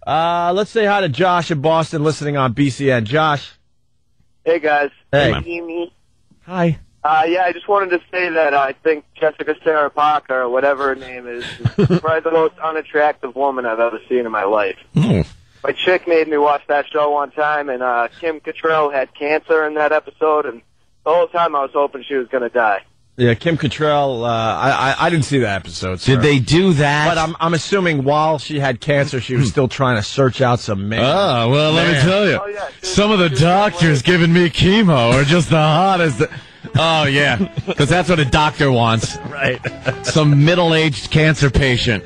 Let's say hi to Josh in Boston listening on BCN. Josh. Hey, guys. Hey. Hi. Yeah, I just wanted to say that I think Jessica Sarah Parker, or whatever her name is probably the most unattractive woman I've ever seen in my life. Mm. My chick made me watch that show one time, and Kim Cattrall had cancer in that episode, and the whole time I was hoping she was going to die. Yeah, Kim Cattrall, I didn't see that episode, sir. Did they do that? But I'm assuming while she had cancer, she was still trying to search out some men. Oh, well, let me tell you. Oh, yeah, Some of the doctors giving me chemo are just the hottest. Oh, yeah, because that's what a doctor wants. Right. Some middle-aged cancer patient.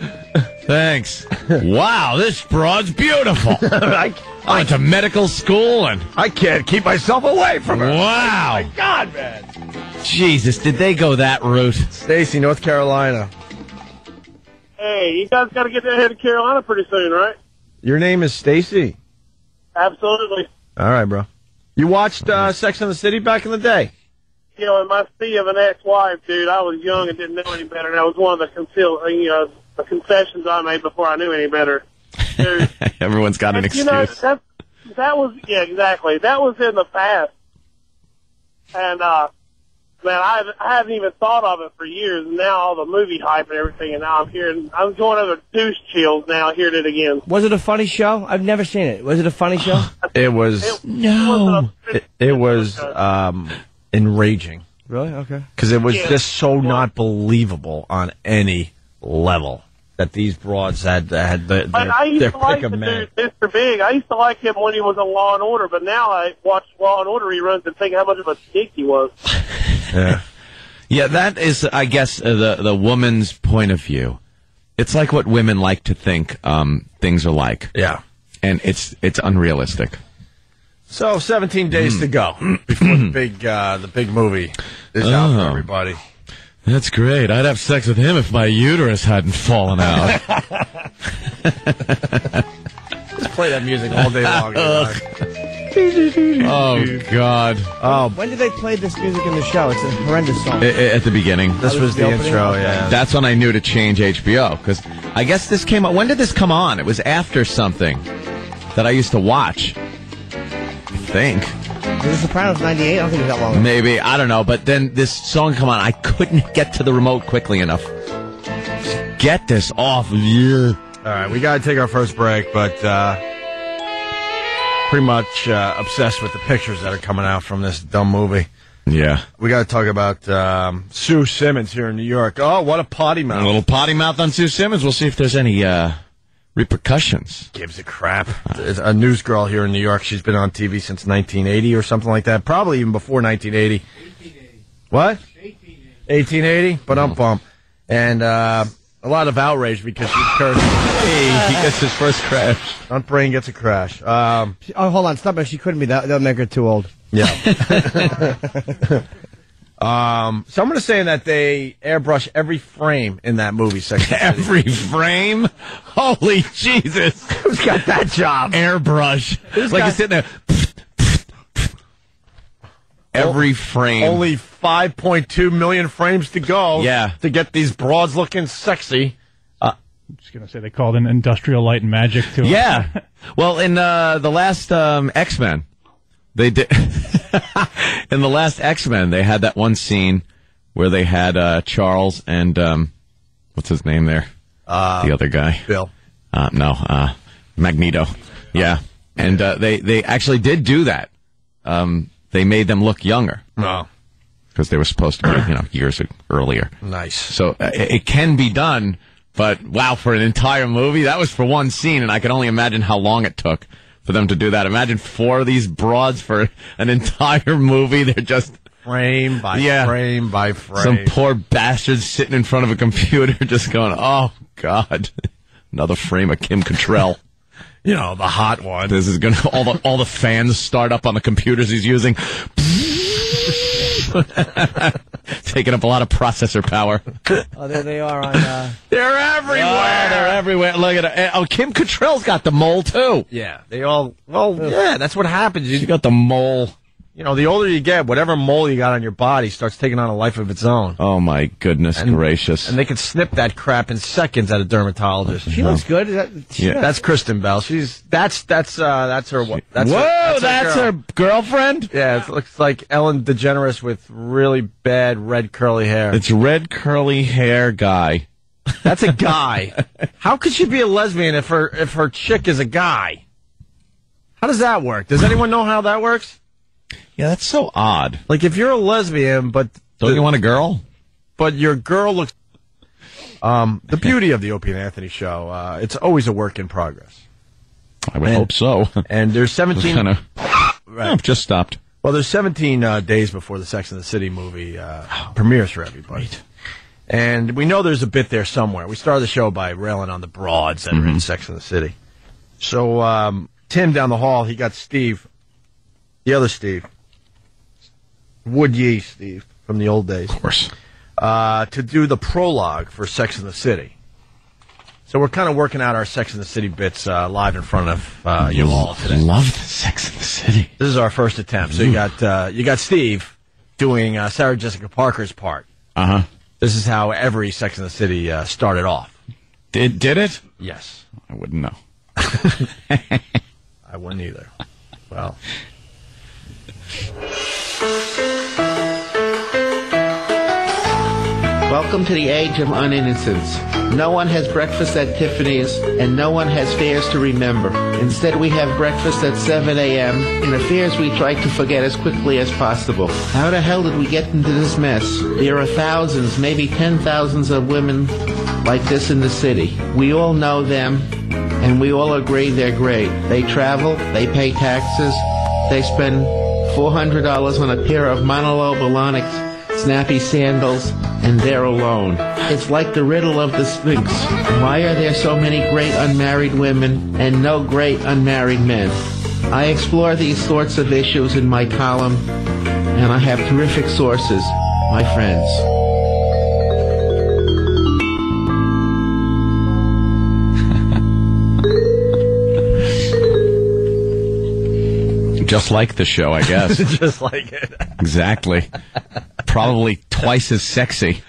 Thanks. Wow, this broad's beautiful. I went to medical school, and I can't keep myself away from her. wow. Oh, my God, man. Jesus, did they go that route? Stacy, North Carolina. Hey, you guys got to get ahead of Carolina pretty soon, right? Your name is Stacy? Absolutely. All right, bro. You watched Sex and the City back in the day? You know, in my sea of an ex-wife, dude, I was young and didn't know any better. That was one of the concessions I made before I knew any better. Dude, Everyone's got an excuse. you know, that was, yeah, exactly. That was in the past. And, man, I haven't even thought of it for years, and now all the movie hype and everything, and now I'm going over douche chills now, hearing it again. Was it a funny show? I've never seen it. Was it a funny show? It was enraging. Really? Okay. Because it was just so not believable on any level that these broads had I used their to like pick of the men. dude, Mr. Big. I used to like him when he was on Law and Order, but now I watch Law and Order reruns and think how much of a dick he was. Yeah, that is, I guess, the woman's point of view. It's like what women like to think things are like. Yeah. And it's unrealistic. So 17 days to go before the big movie is out for everybody. That's great. I'd have sex with him if my uterus hadn't fallen out. Just play that music all day long. Oh, God. Oh, When did they play this music in the show? It's a horrendous song. At the beginning. this was the opening? intro, yeah. That's when I knew to change HBO, because I guess this came out. When did this come on? It was after something that I used to watch. I think. The Sopranos 98? I don't think it was that long. Maybe. I don't know. But then this song come on. I couldn't get to the remote quickly enough. Just get this off. Yeah. All right, we got to take our first break, but pretty much obsessed with the pictures that are coming out from this dumb movie. Yeah. We got to talk about Sue Simmons here in New York. Oh, what a potty mouth. A little potty mouth on Sue Simmons. We'll see if there's any repercussions. Gives a crap. There's a news girl here in New York. She's been on TV since 1980 or something like that. Probably even before 1980. 1880. What? 1880? But I'm bummed. And a lot of outrage because she cursed. Hey, he gets his first crash. Aunt Brain gets a crash. Oh, hold on. Stop it. She couldn't be. That'll make her too old. Yeah. Someone is saying that they airbrush every frame in that movie section. Every frame? Holy Jesus. Who's got that job? Airbrush. Like you're sitting there. Every frame. Only 5.2 million frames to go. Yeah. To get these broads looking sexy. I'm just going to say they called in Industrial Light and Magic to it. Yeah. Well, in the last X-Men, they did. In the last X-Men, they had that one scene where they had Charles and what's his name there? The other guy. Bill. Magneto. Yeah. And they actually did do that. They made them look younger. No. Because they were supposed to be, years earlier. Nice. So it can be done, but wow, for an entire movie, that was for one scene, and I can only imagine how long it took for them to do that. Imagine 4 of these broads for an entire movie. They're just frame by frame by frame. Some poor bastards sitting in front of a computer just going, oh, God. Another frame of Kim Cattrall. You know, the hot one. This is going to, all the fans start up on the computers he's using. Taking up a lot of processor power. Oh, there they are on... They're everywhere! Oh, they're everywhere. Look at it. Oh, Kim Cattrall's got the mole, too. Yeah, they all... Well, yeah, that's what happens. You got the mole. You know, the older you get, whatever mole you got on your body starts taking on a life of its own. Oh, my goodness gracious. And they can snip that crap in seconds at a dermatologist. She looks good. That's Kristen Bell. That's her. That's her girlfriend? Yeah, it looks like Ellen DeGeneres with really bad red curly hair. It's red curly hair guy. That's a guy. How could she be a lesbian if her chick is a guy? How does that work? Does anyone know how that works? Yeah, that's so odd. Like, if you're a lesbian, but... Don't you want a girl? But your girl looks... the beauty of the Opie and Anthony show, it's always a work in progress. I would hope so. And there's 17... Right. Just stopped. Well, there's 17 days before the Sex and the City movie premieres for everybody. Right. And we know there's a bit there somewhere. We started the show by railing on the broads that are in Sex and the City. So, Tim down the hall, he got Steve, the other Steve, Wood Ye Steve from the old days. Of course. To do the prologue for Sex and the City. So we're kind of working out our Sex and the City bits live in front of you all today. Love the Sex and the City. This is our first attempt. So you got Steve doing Sarah Jessica Parker's part. Uh-huh. This is how every Sex and the City started off. Did it? Yes. I wouldn't know. I wouldn't either. Well. Welcome to the age of uninnocence. No one has breakfast at Tiffany's, and no one has fairs to remember. Instead, we have breakfast at 7 a.m. in affairs we try to forget as quickly as possible. How the hell did we get into this mess? There are thousands, maybe 10,000s of women like this in the city. We all know them, and we all agree they're great. They travel, they pay taxes, they spend $400 on a pair of Manolo Blahnik snappy sandals, and they're alone. It's like the riddle of the Sphinx. Why are there so many great unmarried women and no great unmarried men? I explore these sorts of issues in my column, and I have terrific sources, my friends. Just like the show, I guess. Just like it. Exactly. Probably twice as sexy.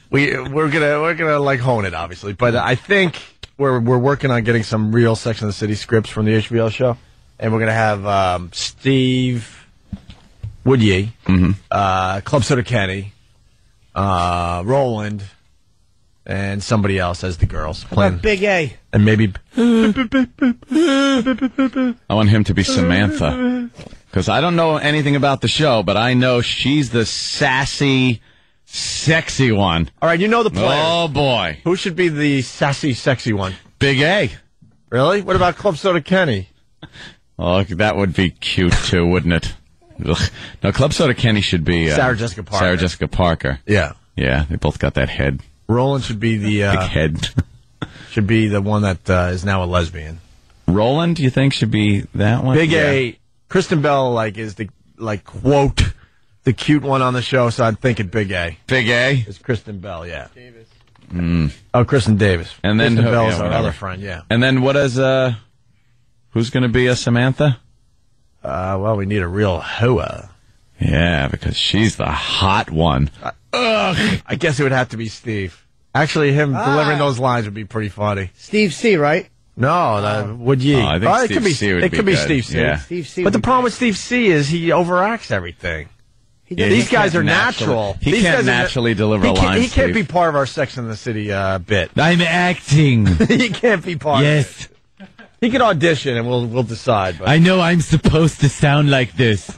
We're gonna like hone it, obviously, but I think we're working on getting some real Sex and the City scripts from the HBO show, and we're gonna have Steve Woodye, Club Soda Kenny, Roland, and somebody else as the girls playing. Big A. And maybe I want him to be Samantha. Because I don't know anything about the show, but I know she's the sassy, sexy one. All right, you know the players. Oh, boy. Who should be the sassy, sexy one? Big A. Really? What about Club Soda Kenny? Oh, that would be cute, too, wouldn't it? Ugh. No, Club Soda Kenny should be... Sarah Jessica Parker. Sarah Jessica Parker. Yeah. Yeah, they both got that head. Roland should be the... big head. Should be the one that is now a lesbian. Roland, you think, should be that one? Big A... Kristen Bell, is the, quote, the cute one on the show, so I'm thinking Big A. Big A? It's Kristen Bell, yeah. Davis. Oh, Kristen Davis. And then Kristen Bell's our whatever. other friend, yeah. And then what is, who's going to be a Samantha? Well, we need a real hoa. Yeah, because she's the hot one. Ugh! I guess it would have to be Steve. Actually, him delivering those lines would be pretty funny. Steve C, right? No, would you? I think Steve C would be It could be good. Steve C. Yeah. Steve C. But the problem with Steve C is he overacts everything. Yeah, These he guys can't are natural. He These can't guys are naturally deliver a line, He can't Steve. be part of our Sex and the City bit. I'm acting. He can't be part of Yes. it. He can audition and we'll decide. But. I know I'm supposed to sound like this.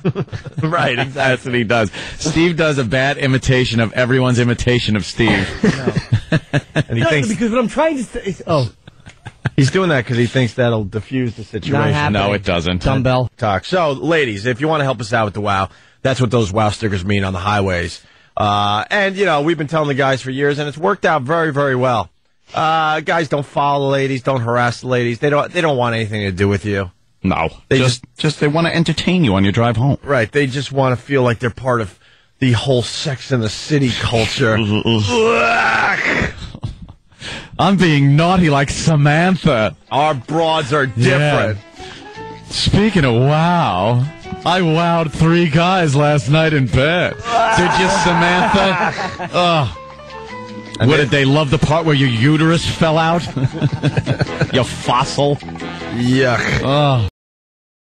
Right, exactly. That's what he does. Steve does a bad imitation of everyone's imitation of Steve. And he thinks because what I'm trying to say is, he's doing that because he thinks that'll diffuse the situation. happening. No, it doesn't. dumbbell. Talk. So, ladies, if you want to help us out with the WOW, that's what those WOW stickers mean on the highways. And, we've been telling the guys for years, and it's worked out very, very well. Guys don't follow the ladies, don't harass the ladies. They don't want anything to do with you. No. They just they want to entertain you on your drive home. Right. They just want to feel like they're part of the whole Sex and the City culture. I'm being naughty like Samantha. Our broads are different. Yeah. Speaking of wow, I wowed 3 guys last night in bed. Did you, Samantha? Oh. What, did they love the part where your uterus fell out? You fossil. Yuck. Oh.